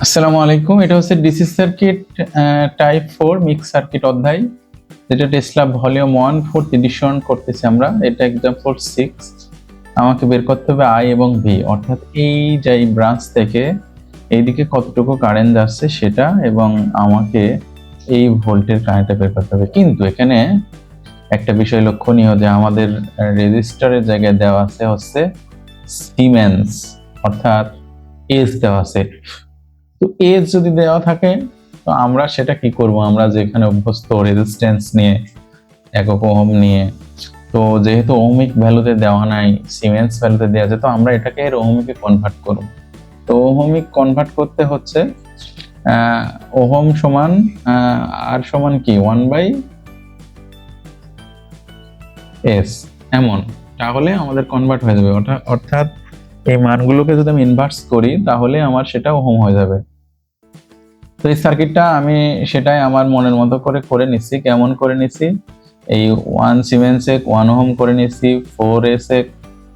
আসসালামু আলাইকুম। এটা হচ্ছে DC circuit type 4 mix circuit অধ্যায়, যেটা টেসলা ভলিউম 1 4th এডিশন করতেছি আমরা। এটা एग्जांपल 6। আমাকে বের করতে হবে আই এবং ভি, অর্থাৎ এই যে ব্রাঞ্চ থেকে এইদিকে কতটুকু কারেন্ট যাচ্ছে সেটা, এবং আমাকে এই ভোল্টের কারেন্টটা বের করতে হবে। কিন্তু এখানে একটা বিষয় লক্ষণীয় যে আমাদের রেজিস্টারের জায়গায় দেওয়া আছে হচ্ছে সিমেন্স, অর্থাৎ এস দেওয়া আছে। তো এজ যদি দেওয়া থাকে তো আমরা সেটা কি করব, আমরা যেখানে অভ্যস্ত রেজিস্ট্যান্স নিয়ে, একক ওহম নিয়ে, তো যেহেতু ওহমিক ভ্যালুতে দেওয়া নাই, সিমেন্স ভ্যালুতে দেওয়া আছে, তো আমরা এটাকে ওহমিকে কনভার্ট করব। তো ওহমিক কনভার্ট করতে হচ্ছে ওহম সমান আর সমান কি 1/s এমন, তাহলে আমাদের কনভার্ট হয়ে যাবে। অর্থাৎ এই মানগুলোকে যদি আমি ইনভার্স করি তাহলে আমার সেটা ওহম হয়ে যাবে। তো এই সার্কিটটা আমি সেটাই আমার মনের মতো করে নিচ্ছি। কেমন করে নিচ্ছি, এই 1 সিমেন্সে 1 ওহম করে নিচ্ছি, 4s এ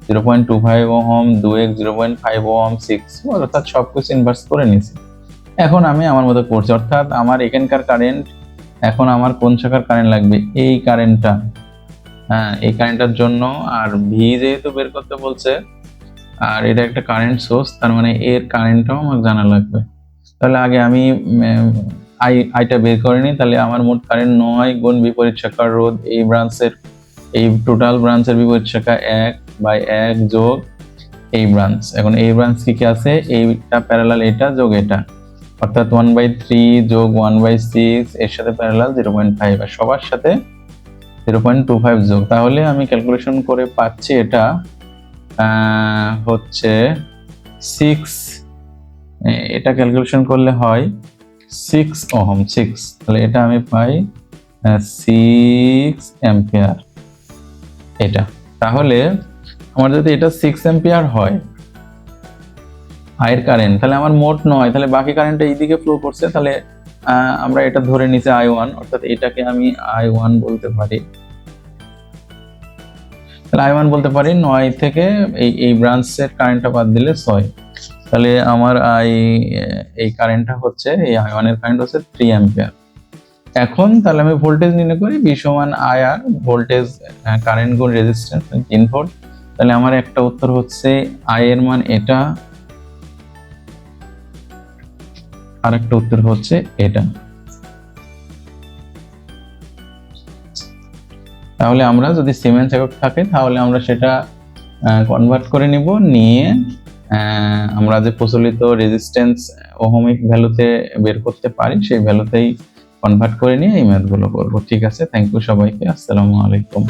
0.25 ওহম, 2x 0.5 ওহম, 6, অর্থাৎ সবকিছু ইনভার্স করে নিচ্ছি। এখন আমি আমার মতো করছি, অর্থাৎ আমার এখানকার কারেন্ট, এখন আমার কোন শাখার কারেন্ট লাগবে, এই কারেন্টটা, হ্যাঁ এই কারেন্টটার জন্য। আর ভি যেহেতু বের করতে বলছে, আর এটা একটা কারেন্ট সোর্স, তার মানে এর কারেন্টটাও আমার জানা লাগবে। তাহলে আগে আমি আইটা বের করে নিই। তাহলে আমার মোট কারেন্ট 9 গুণ বিপরীত শাখার রোধ, এই ব্রাঞ্চের, এই টোটাল ব্রাঞ্চের বিপরীত শাখা 1/1 যোগ এই ব্রাঞ্চ। এখন এই ব্রাঞ্চ কি আছে, এইটা প্যারালাল এটা যোগ এটা, অর্থাৎ 1/3 যোগ 1/6, এর সাথে প্যারালাল 0.5, আর সবার সাথে 0.25 যোগ। তাহলে আমি ক্যালকুলেশন করে পাচ্ছি এটা হচ্ছে 6, এটা ক্যালকুলেশন করলে হয় 6 ওহম, 6। তাহলে এটা আমি পাই 6 অ্যাম্পিয়ার এটা। তাহলে আমার যদি এটা 6 অ্যাম্পিয়ার হয় আয়ের কারেন্ট, তাহলে আমার মোট 9, তাহলে বাকি কারেন্টটা এইদিকে ফ্লো করছে। তাহলে আমরা এটা ধরে নিছি I1, অর্থাৎ এটাকে আমি I1 বলতে পারি। তাহলে I1 বলতে পারি 9 থেকে এই ব্রাঞ্চের কারেন্টটা বাদ দিলে 6, তাহলে আমার এই কারেন্টটা হচ্ছে, এই I1 এর কারেন্ট হচ্ছে 3 অ্যাম্পিয়ার। এখন তাহলে আমি ভোল্টেজ নির্ণয় করি, V সমান IR, ভোল্টেজ কারেন্ট গুণ রেজিস্ট্যান্স 3 ভোল্ট। তাহলে আমার একটা উত্তর হচ্ছে I এর মান এটা, আর একটা উত্তর হচ্ছে এটা। তাহলে আমরা যদি সিমেন্স একক থাকে তাহলে আমরা সেটা কনভার্ট করে নিয়ে আমরা যে প্রচলিত রেজিস্ট্যান্স ওহমিক ভ্যালুতে বের করতে পারি সেই ভ্যালুতেই কনভার্ট করে নিয়ে এই ম্যাথগুলো করব। ঠিক আছে, থ্যাংক ইউ সবাইকে, আসসালামু আলাইকুম।